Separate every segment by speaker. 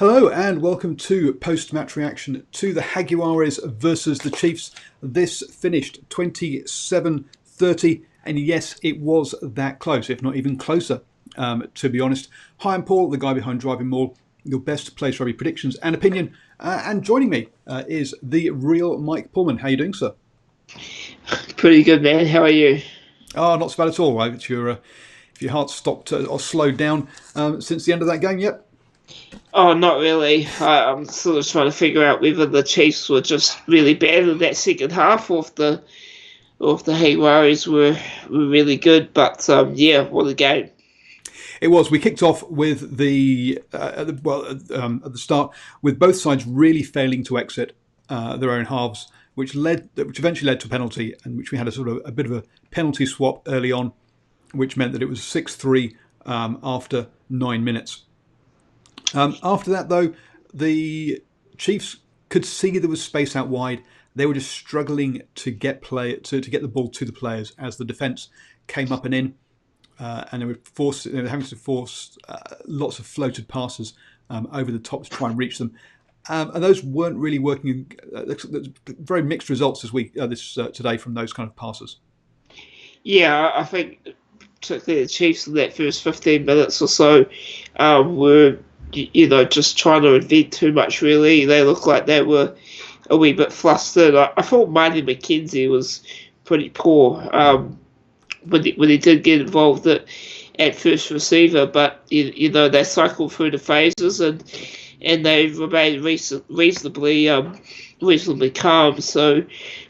Speaker 1: Hello and welcome to post-match reaction to the Jaguares versus the Chiefs. This finished 27-30, and yes, it was that close, if not even closer, to be honest. Hi, I'm Paul, the guy behind DrivingMaul, your best place rugby predictions and opinion. And joining me is the real Mike Pullman. How are you doing, sir?
Speaker 2: Pretty good, man. How are you?
Speaker 1: Oh, not so bad at all. Right? If your heart stopped or slowed down since the end of that game yet?
Speaker 2: Oh, not really. I'm sort of trying to figure out whether the Chiefs were just really bad in that second half, or if the Jaguares were really good. But yeah, what a game!
Speaker 1: It was. We kicked off with at the start with both sides really failing to exit their own halves, which eventually led to a penalty, and which we had a bit of a penalty swap early on, which meant that it was 6-3 after 9 minutes. After that, though, the Chiefs could see there was space out wide. They were just struggling to get the ball to the players as the defence came up and in, and they were having to force lots of floated passes over the top to try and reach them, and those weren't really working. Very mixed results today from those kind of passes.
Speaker 2: Yeah, I think particularly the Chiefs in that first 15 minutes or so were just trying to invent too much. Really, they looked like they were a wee bit flustered. I thought Marty McKenzie was pretty poor when he did get involved at first receiver, but they cycled through the phases and they remained reasonably calm. So,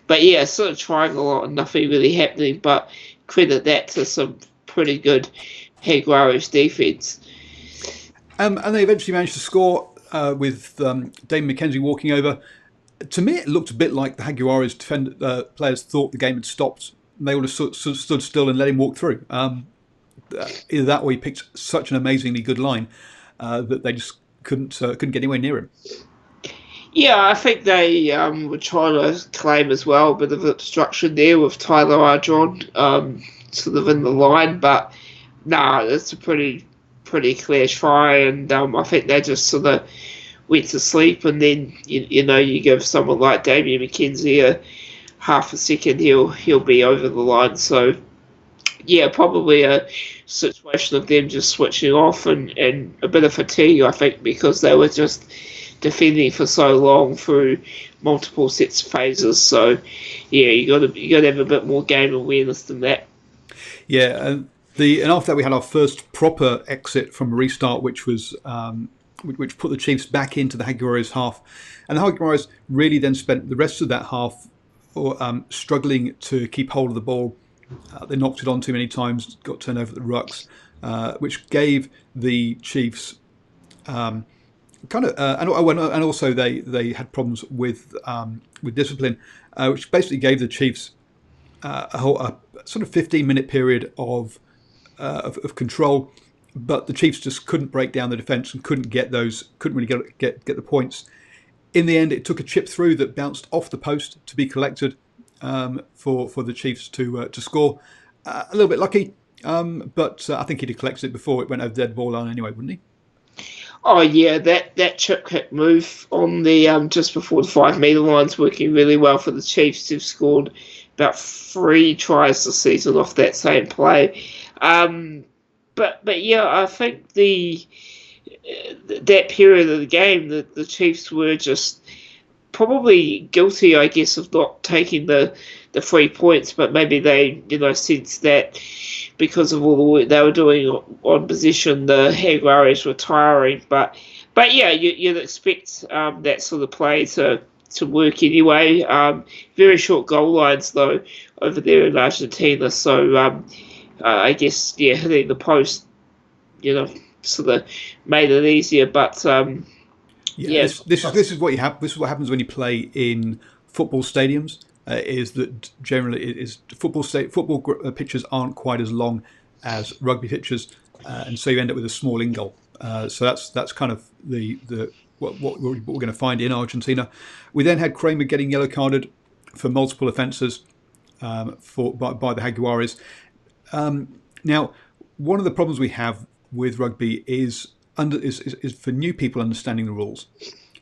Speaker 2: but yeah, sort of trying a lot and nothing really happening. But credit that to some pretty good Jaguares defense.
Speaker 1: And they eventually managed to score with Dame McKenzie walking over. To me, it looked a bit like the Jaguares players thought the game had stopped. They would have stood still and let him walk through. Either that or he picked such an amazingly good line that they just couldn't get anywhere near him.
Speaker 2: Yeah, I think they were trying to claim as well a bit of obstruction there with Tyler Ardron sort of in the line, but it's a pretty clear try, and I think they just sort of went to sleep, and then you give someone like Damian McKenzie a half a second, he'll be over the line. So yeah, probably a situation of them just switching off and a bit of fatigue, I think, because they were just defending for so long through multiple sets of phases. So yeah, you got to have a bit more game awareness than that.
Speaker 1: Yeah, and after that we had our first proper exit from a restart, which was which put the Chiefs back into the Jaguares half, and the Jaguares really then spent the rest of that half struggling to keep hold of the ball. They knocked it on too many times, got turned over at the rucks, which gave the Chiefs and also they had problems with discipline, which basically gave the Chiefs a sort of 15-minute period of control, but the Chiefs just couldn't break down the defence and couldn't really get the points. In the end, it took a chip through that bounced off the post to be collected for the Chiefs to score. A little bit lucky, but I think he'd have collected it before it went over the dead ball line anyway, wouldn't he?
Speaker 2: Oh yeah, that chip kick move on the just before the 5 metre line's working really well for the Chiefs, who've scored about 3 tries this season off that same play. But yeah, I think that period of the game, the Chiefs were just probably guilty, I guess, of not taking the 3 points, but maybe they sensed that because of all the work they were doing on possession, the Jaguares were tiring. But yeah, you'd expect that sort of play to work anyway. Very short goal lines though over there in Argentina, so I guess hitting the post, sort of made it easier. But
Speaker 1: this is what this is what happens when you play in football stadiums. Is that generally football pitches aren't quite as long as rugby pitches, and so you end up with a small in goal. So that's kind of what we're going to find in Argentina. We then had Kramer getting yellow carded for multiple offences by the Jaguares. Now, one of the problems we have with rugby is is for new people understanding the rules.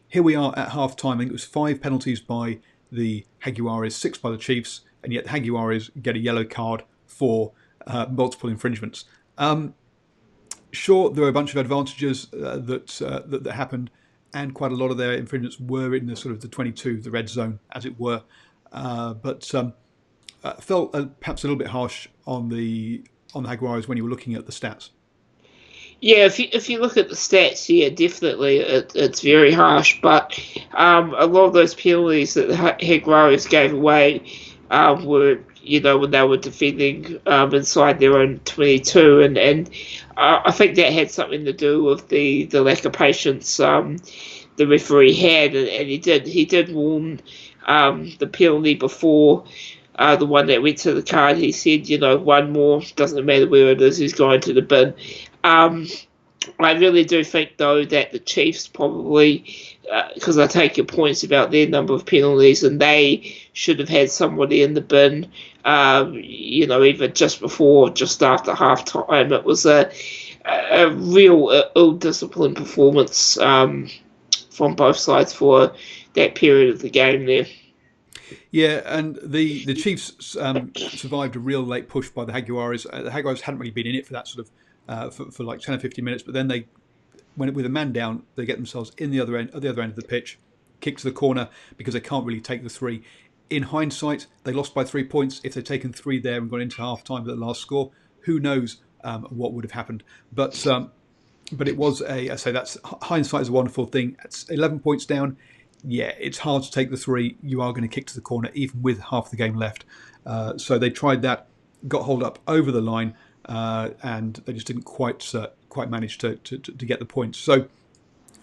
Speaker 1: Here we are at half time. I think it was 5 penalties by the Jaguares, 6 by the Chiefs, and yet the Jaguares get a yellow card for multiple infringements. Sure, there were a bunch of advantages that happened, and quite a lot of their infringements were in the sort of the 22, the red zone, as it were. But felt perhaps a little bit harsh on the Jaguares when you were looking at the stats.
Speaker 2: Yeah, if you look at the stats, yeah, definitely it's very harsh. But a lot of those penalties that the Jaguares gave away were, when they were defending inside their own 22, and I think that had something to do with the lack of patience the referee had, and he did warn the penalty before. The one that went to the card, he said, one more, doesn't matter where it is, he's going to the bin. I really do think, though, that the Chiefs probably, because I take your points about their number of penalties, and they should have had somebody in the bin, either just before or just after half time. It was a real ill-disciplined performance from both sides for that period of the game there.
Speaker 1: Yeah, and the Chiefs survived a real late push by the Jaguares. The Jaguares hadn't really been in it for that sort of for like 10 or 15 minutes, but then they, with a man down, they get themselves at the other end of the pitch, kick to the corner because they can't really take the 3. In hindsight, they lost by 3 points. If they'd taken 3 there and gone into half time with the last score, who knows what would have happened. But it was I say that's hindsight is a wonderful thing. It's 11 points down. Yeah, it's hard to take the 3. You are going to kick to the corner even with half the game left. So they tried that, got hold up over the line, and they just didn't quite manage to get the points. So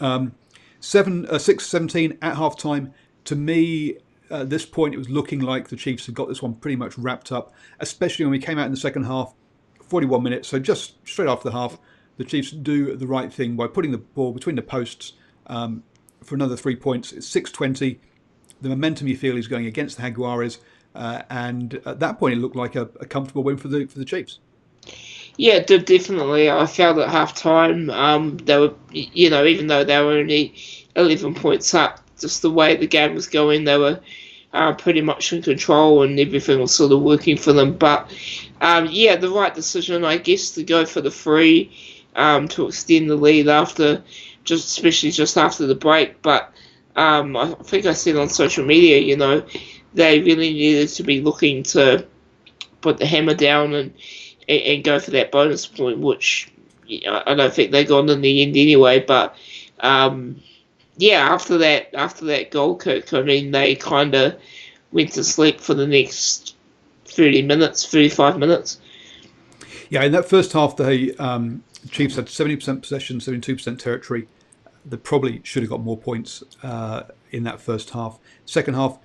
Speaker 1: 6-17 at half time. To me, at this point, it was looking like the Chiefs had got this one pretty much wrapped up, especially when we came out in the second half, 41 minutes. So just straight after the half, the Chiefs do the right thing by putting the ball between the posts for another 3 points. It's 6-20. The momentum you feel is going against the Jaguares, and at that point, it looked like a comfortable win for the Chiefs.
Speaker 2: Yeah, definitely. I felt at half time, they were, even though they were only 11 points up, just the way the game was going, they were pretty much in control and everything was sort of working for them. But, the right decision, I guess, to go for the 3 to extend the lead especially just after the break. But I think I said on social media, they really needed to be looking to put the hammer down and go for that bonus point, which I don't think they got in the end anyway. But after that goal kick, I mean, they kind of went to sleep for the next 35 minutes.
Speaker 1: Yeah, in that first half, the Chiefs had 70% possession, 72% territory. They probably should have got more points in that first half. Second half,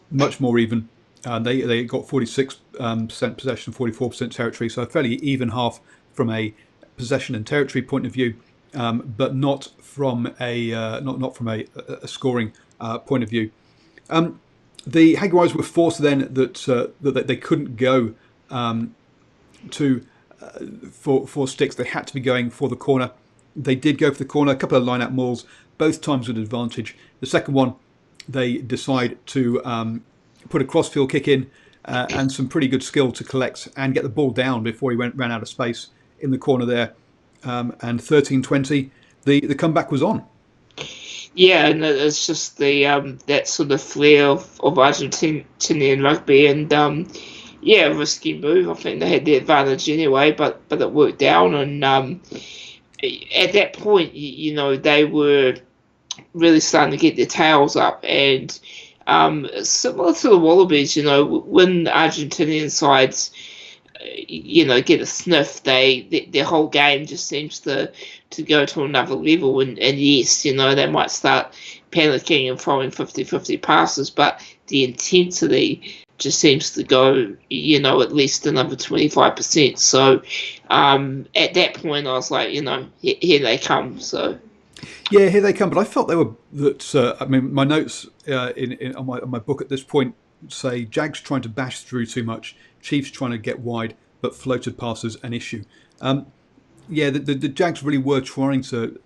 Speaker 1: much more even. They got 46% possession, 44% territory, so a fairly even half from a possession and territory point of view, but not from a scoring point of view. The Jaguares were forced then that they couldn't go for sticks. They had to be going for the corner. They did go for the corner. A couple of line-out mauls, both times with advantage. The second one, they decide to put a crossfield kick in and some pretty good skill to collect and get the ball down before he ran out of space in the corner there. And 13-20, the comeback was on.
Speaker 2: Yeah, and it's just the that sort of flair of Argentinian rugby, and risky move. I think they had the advantage anyway, but it worked down, and at that point, they were really starting to get their tails up, and similar to the Wallabies, when Argentinian sides, get a sniff, their whole game just seems to go to another level, and yes, they might start panicking and throwing 50-50 passes, but the intensity just seems to go, at least another 25%. So at that point, I was like, here they come. So
Speaker 1: yeah, here they come. But I felt they were my notes on my book at this point say Jags trying to bash through too much, Chiefs trying to get wide, but floated passes an issue. Yeah, the Jags really were trying to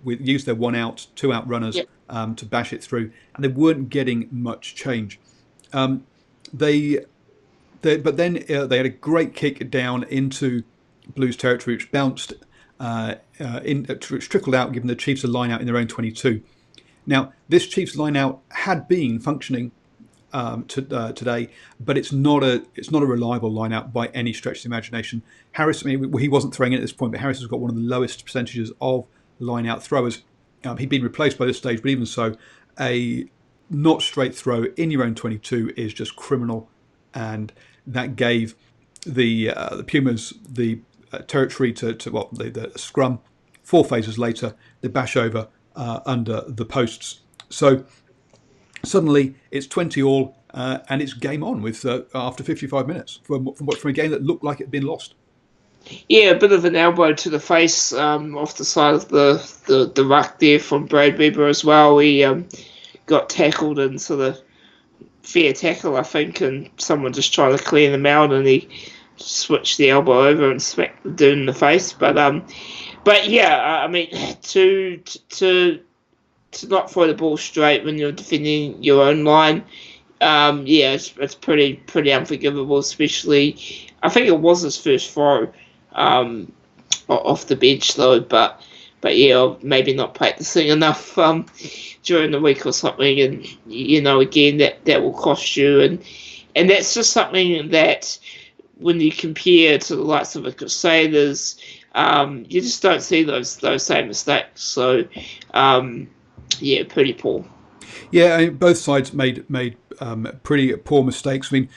Speaker 1: use their 1 out, 2 out runners
Speaker 2: Yep.
Speaker 1: to bash it through, and they weren't getting much change. Um, they, but then they had a great kick down into Blues territory, which bounced which trickled out, giving the Chiefs a line out in their own 22. Now, this Chiefs line out had been functioning today, but it's not a reliable line out by any stretch of the imagination. Harris, I mean, he wasn't throwing it at this point, but Harris has got one of the lowest percentages of line out throwers. He'd been replaced by this stage, but even so, a not straight throw in your own 22 is just criminal, and that gave the Pumas the territory to the scrum. 4 phases later, they bash over under the posts. So suddenly it's 20 all, and it's game on with after 55 minutes from a game that looked like it had been lost.
Speaker 2: Yeah, a bit of an elbow to the face off the side of the ruck there from Brad Weber as well. He got tackled and sort of fair tackle, I think, and someone just trying to clear them out, and he switched the elbow over and smacked the dude in the face. But yeah, I mean, to not throw the ball straight when you're defending your own line, yeah, it's pretty unforgivable. Especially, I think it was his first throw off the bench though, but yeah, maybe not practicing enough during the week or something, and again that will cost you, and that's just something that when you compare to the likes of the Crusaders, you just don't see those same mistakes. So yeah, pretty poor.
Speaker 1: Yeah, I mean, both sides made pretty poor mistakes. I mean,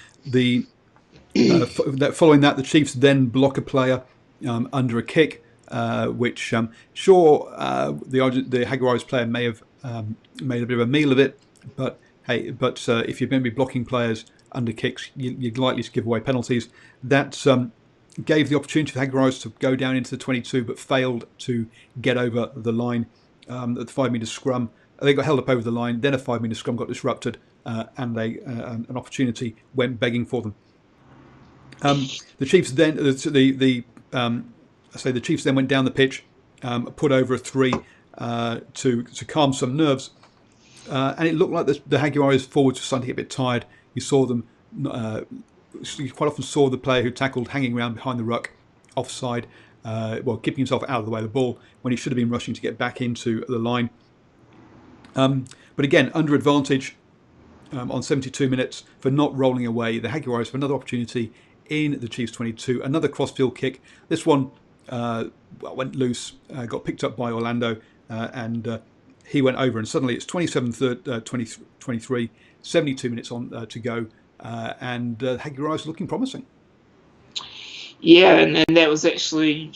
Speaker 1: following that, the Chiefs then block a player under a kick, which the Jaguares player may have made a bit of a meal of it. But hey, if you're going to be blocking players under kicks, you're likely to give away penalties. That gave the opportunity for the Jaguares to go down into the 22, but failed to get over the line at the 5-metre scrum. They got held up over the line. Then a 5-metre scrum got disrupted, and an opportunity went begging for them. The Chiefs then the Chiefs then went down the pitch, put over a 3 to calm some nerves, and it looked like the Jaguares forwards were starting to get a bit tired. You saw them. You quite often saw the player who tackled hanging around behind the ruck, offside, keeping himself out of the way of the ball when he should have been rushing to get back into the line. But again, under advantage on 72 minutes for not rolling away, the Jaguares have another opportunity in the Chiefs 22, another crossfield kick. This one went loose, got picked up by Orlando, and he went over, and suddenly it's 27-23, 72 minutes on to go, and Jaguares looking promising.
Speaker 2: Yeah, and that was actually,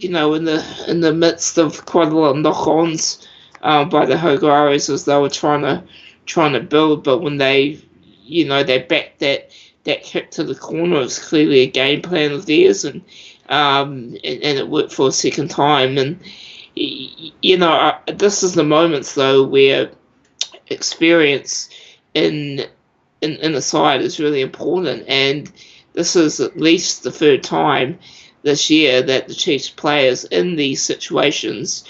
Speaker 2: in the midst of quite a lot of knock-ons by the Jaguares as they were trying to build, but when they backed that kick to the corner, it was clearly a game plan of theirs, and it worked for a second time. And this is the moments though where experience in the side is really important, and this is at least the third time this year that the Chiefs players in these situations,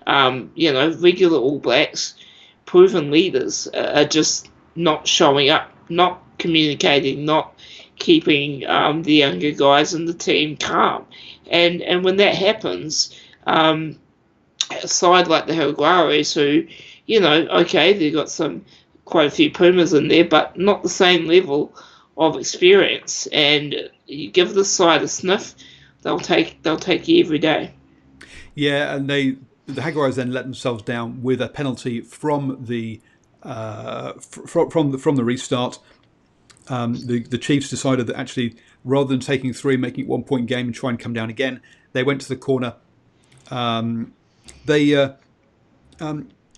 Speaker 2: regular All Blacks, proven leaders, are just not showing up, not communicating, not keeping the younger guys in the team calm. And when that happens, a side like the Jaguares, who, okay, they've got quite a few Pumas in there, but not the same level of experience. And you give this side a sniff, they'll take you every day.
Speaker 1: Yeah, and the Jaguares then let themselves down with a penalty from the restart. The Chiefs decided that actually, rather than taking 3, making it 1-point game and try and come down again, they went to the corner. They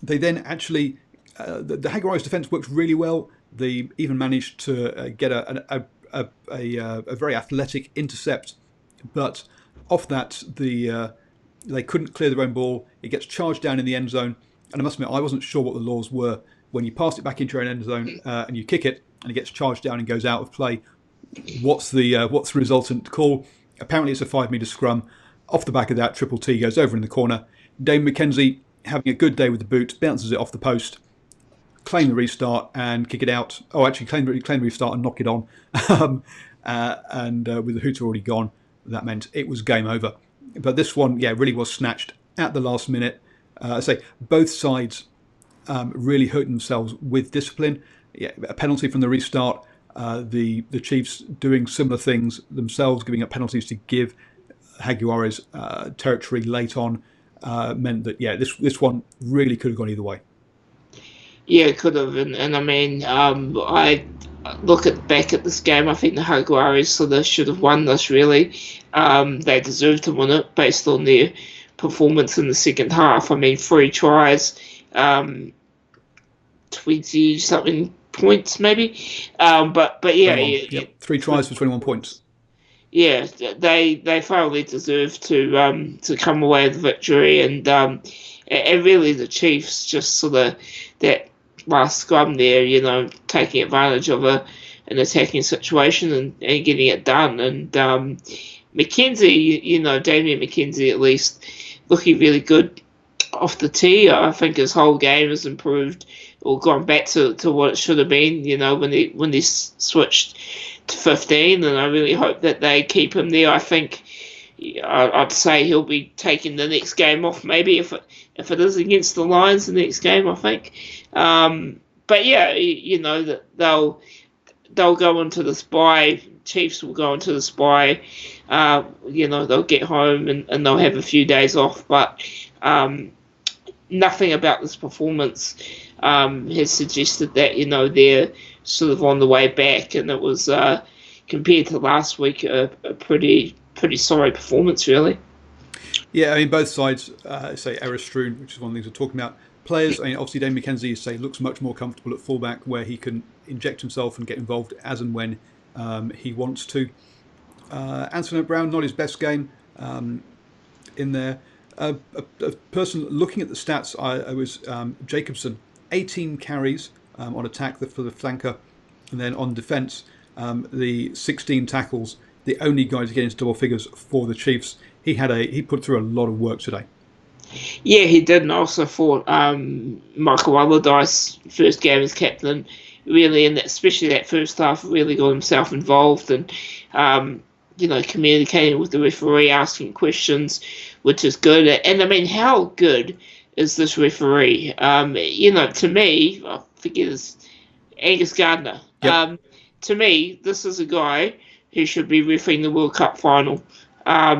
Speaker 1: then actually the Jaguares' defence worked really well. They even managed to get a very athletic intercept, but off that they couldn't clear their own ball. It gets charged down in the end zone, and I must admit I wasn't sure what the laws were when you pass it back into your own end zone and you kick it and it gets charged down and goes out of play. What's the resultant call? Apparently, it's a 5 metre scrum. Off the back of that, Triple T goes over in the corner. Dame McKenzie, having a good day with the boot, bounces it off the post, claim the restart and kick it out. Oh, actually, claim the restart and knock it on. And with the hooter already gone, that meant it was game over. But this one, really was snatched at the last minute. I say both sides really hurt themselves with discipline. A penalty from the restart. The Chiefs doing similar things themselves, giving up penalties to give Jaguares territory late on, meant that this one really could have gone either way.
Speaker 2: Yeah, it could have, and I mean, I look back at this game. I think the Jaguares sort of should have won this. Really, they deserved to win it based on their performance in the second half. I mean, 3 tries, 20 something points maybe, but yeah,
Speaker 1: 3 tries for 21 points.
Speaker 2: Yeah, they thoroughly deserve to come away with victory, and really the Chiefs just sort of that last scrum there, taking advantage of an attacking situation and getting it done. And McKenzie, Damien McKenzie at least looking really good off the tee. I think his whole game has improved or gone back to what it should have been, when he switched to 15, and I really hope that they keep him there. I think I'd say he'll be taking the next game off, maybe if it is against the Lions the next game, I think. But yeah, that they'll go into the spy. Chiefs will go into the spy. They'll get home and they'll have a few days off. But nothing about this performance has suggested that they're sort of on the way back, and it was compared to last week a pretty sorry performance, really.
Speaker 1: Yeah, I mean, both sides say error strewn, which is one of the things we're talking about. Players, I mean, obviously Dame McKenzie looks much more comfortable at fullback, where he can inject himself and get involved as and when he wants to. Anthony Brown, not his best game in there. A person looking at the stats, I was Jacobson, 18 carries on attack for the flanker, and then on defence, the 16 tackles. The only guy to get into double figures for the Chiefs. He put through a lot of work today.
Speaker 2: Yeah, he did, and I also thought Michael Allardyce, first game as captain, really, and especially that first half, really got himself involved and communicating with the referee, asking questions, which is good. And I mean, how good is this referee? To me, I forget his Angus Gardner.
Speaker 1: Yep.
Speaker 2: To me, this is a guy who should be refereeing the World Cup final.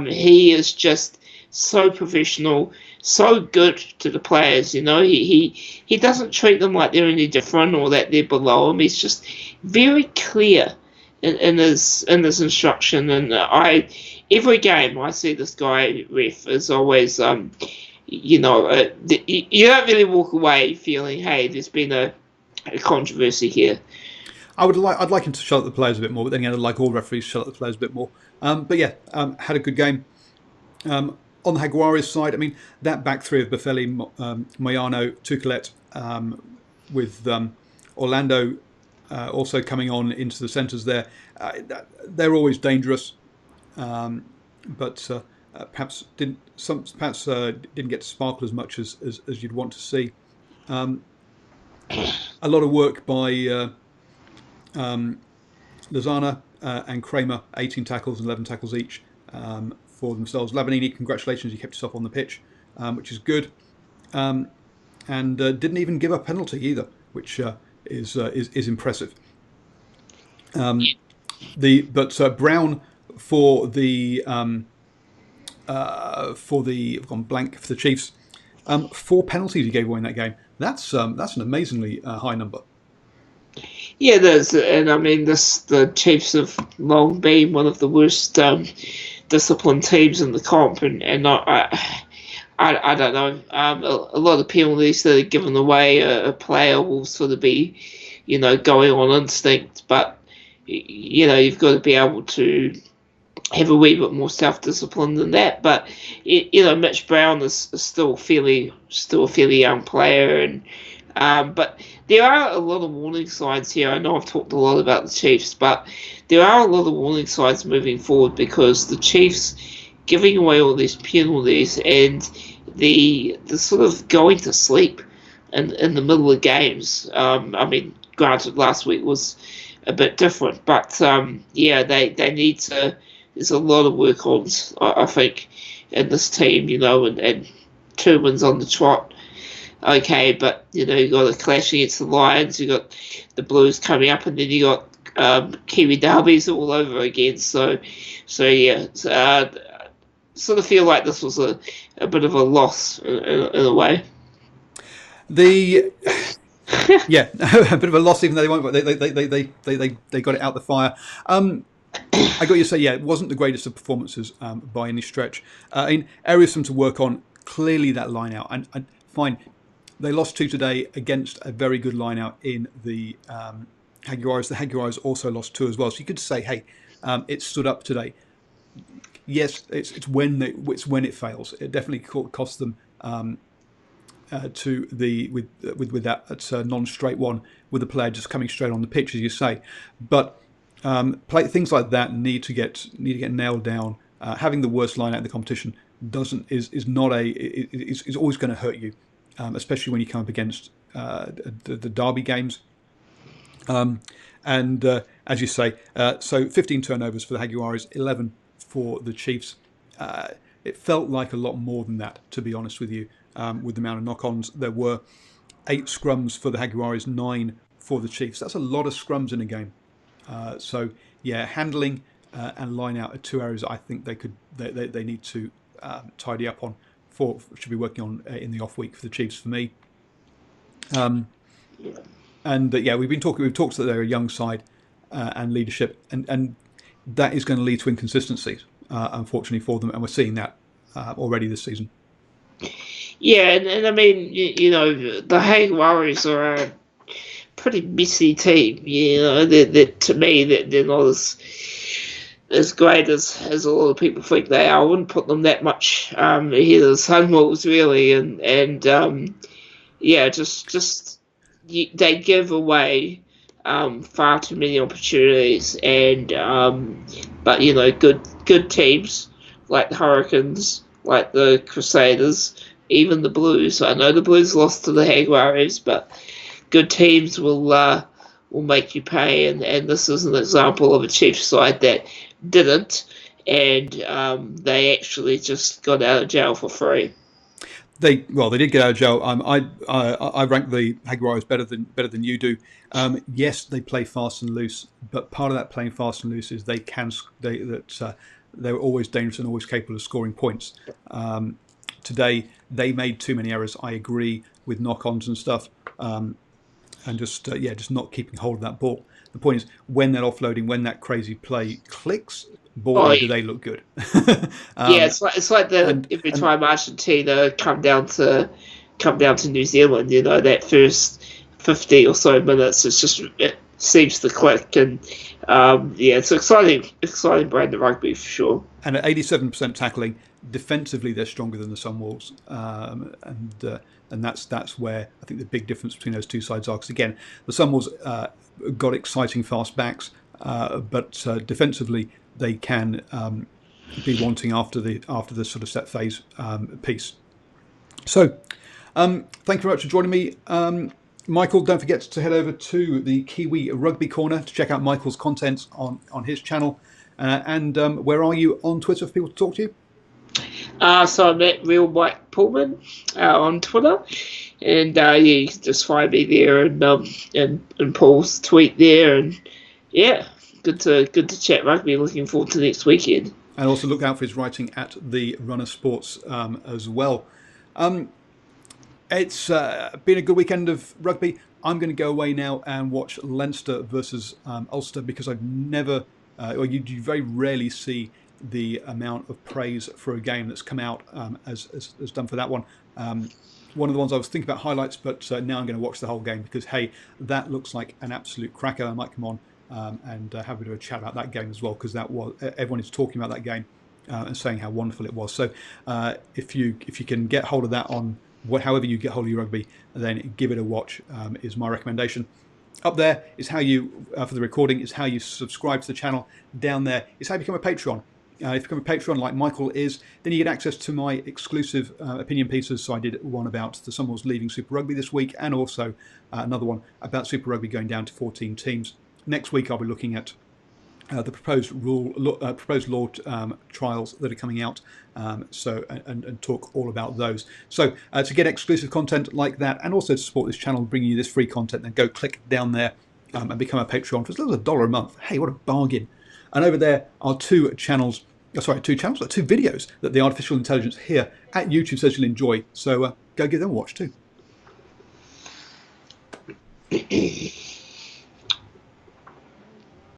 Speaker 2: He is just so professional, so good to the players. He doesn't treat them like they're any different or that they're below him. He's just very clear in his instruction. And every game I see this guy ref is always you don't really walk away feeling, hey, there's been a controversy here.
Speaker 1: I'd like him to shut up the players a bit more, but then again, I'd like all referees to shut up the players a bit more. Had a good game. On the Jaguares side, I mean, that back three of Buffelli, Moyano, Tukelet, with Orlando also coming on into the centres there, they're always dangerous, but perhaps didn't get to sparkle as much as you'd want to see. A lot of work by Lozana and Kramer, 18 tackles and 11 tackles each for themselves. Lavanini, congratulations, you kept yourself on the pitch, which is good, and didn't even give a penalty either, which is impressive. Brown for the I've gone blank for the Chiefs. 4 penalties he gave away in that game. That's an amazingly high number.
Speaker 2: Yeah, it is, and I mean, the Chiefs have long been one of the worst disciplined teams in the comp, and I don't know. A lot of penalties that are given away, a player will sort of be, going on instinct, but you've got to be able to have a wee bit more self-discipline than that. But Mitch Brown is still a fairly young player, and But there are a lot of warning signs here. I know I've talked a lot about the Chiefs, but there are a lot of warning signs moving forward because the Chiefs giving away all these penalties and the sort of going to sleep in the middle of games. I mean, granted, last week was a bit different, but they need to. There's a lot of work on, I think, in this team, and 2 wins on the trot. Okay, but you got a clash against the Lions, you got the Blues coming up, and then you got Kiwi derbies all over again. So yeah, sort of feel like this was a bit of a loss in a way.
Speaker 1: A bit of a loss, even though they won't. They got it out the fire. I got you to say, it wasn't the greatest of performances by any stretch. Areas for them to work on. Clearly, that line out, and fine. They lost 2 today against a very good line out in the Jaguares. The Jaguares also lost 2 as well. So you could say, hey, it stood up today. Yes, it's when it fails. It definitely cost them with that non-straight one with the player just coming straight on the pitch, as you say. But things like that need to get nailed down. Having the worst line out in the competition is always going to hurt you. Especially when you come up against the derby games. As you say, so 15 turnovers for the Jaguares, 11 for the Chiefs. It felt like a lot more than that, to be honest with you, with the amount of knock-ons. There were 8 scrums for the Jaguares, 9 for the Chiefs. That's a lot of scrums in a game. Handling and line out are 2 areas I think they need to tidy up on. Should be working on in the off week for the Chiefs for me. We've talked that they're a young side and leadership, and that is going to lead to inconsistencies, unfortunately for them, and we're seeing that already this season.
Speaker 2: Yeah, and I mean, the Jaguares are a pretty messy team. To me, they're not as great as a lot of people think they are. I wouldn't put them that much ahead of the Sunwolves, really, and they give away far too many opportunities, and but good teams like the Hurricanes, like the Crusaders, even the Blues. I know the Blues lost to the Jaguares, but good teams will make you pay, and this is an example of a Chiefs side that didn't, and they actually just got out of jail for free.
Speaker 1: They did get out of jail. I rank the Jaguares better than you do. Yes, they play fast and loose, but part of that playing fast and loose is they were always dangerous and always capable of scoring points. Today they made too many errors. I agree with knock-ons and stuff, and just not keeping hold of that ball. The point is, when that offloading, when that crazy play clicks, do they look good?
Speaker 2: It's like every time Argentina come down to New Zealand, that first 50 or so minutes, it seems to click, and it's an exciting brand of rugby for sure.
Speaker 1: And at 87% tackling, defensively they're stronger than the Sunwolves, and that's where I think the big difference between those two sides are. Because again, the Sunwolves got exciting fast backs, but defensively they can be wanting after the sort of set phase piece. So, thank you very much for joining me. Michael, don't forget to head over to the Kiwi Rugby Corner to check out Michael's content on his channel. And where are you on Twitter for people to talk to you?
Speaker 2: So I'm at Real Mike Pullman on Twitter, and you can just find me there and Paul's tweet there, and good to chat rugby. Looking forward to next weekend.
Speaker 1: And also look out for his writing at the Runner Sports as well. It's been a good weekend of rugby. I'm going to go away now and watch Leinster versus Ulster, because I've never, or you very rarely see the amount of praise for a game that's come out as done for that one. One of the ones I was thinking about highlights, but now I'm going to watch the whole game because, hey, that looks like an absolute cracker. I might come on and have a bit of a chat about that game as well, because everyone is talking about that game and saying how wonderful it was. So if you can get hold of that on however you get hold of your rugby, then give it a watch, is my recommendation. Up there is how you, for the recording, is how you subscribe to the channel. Down there is how you become a Patreon. If you become a Patreon like Michael is, then you get access to my exclusive opinion pieces. So I did one about the Sunwolves leaving Super Rugby this week, and also another one about Super Rugby going down to 14 teams. Next week I'll be looking at the proposed law trials that are coming out, and talk all about those. So to get exclusive content like that, and also to support this channel, bringing you this free content, then go click down there and become a Patreon for as little as $1 a month. Hey, what a bargain! And over there are two videos that the artificial intelligence here at YouTube says you'll enjoy. So go give them a watch too.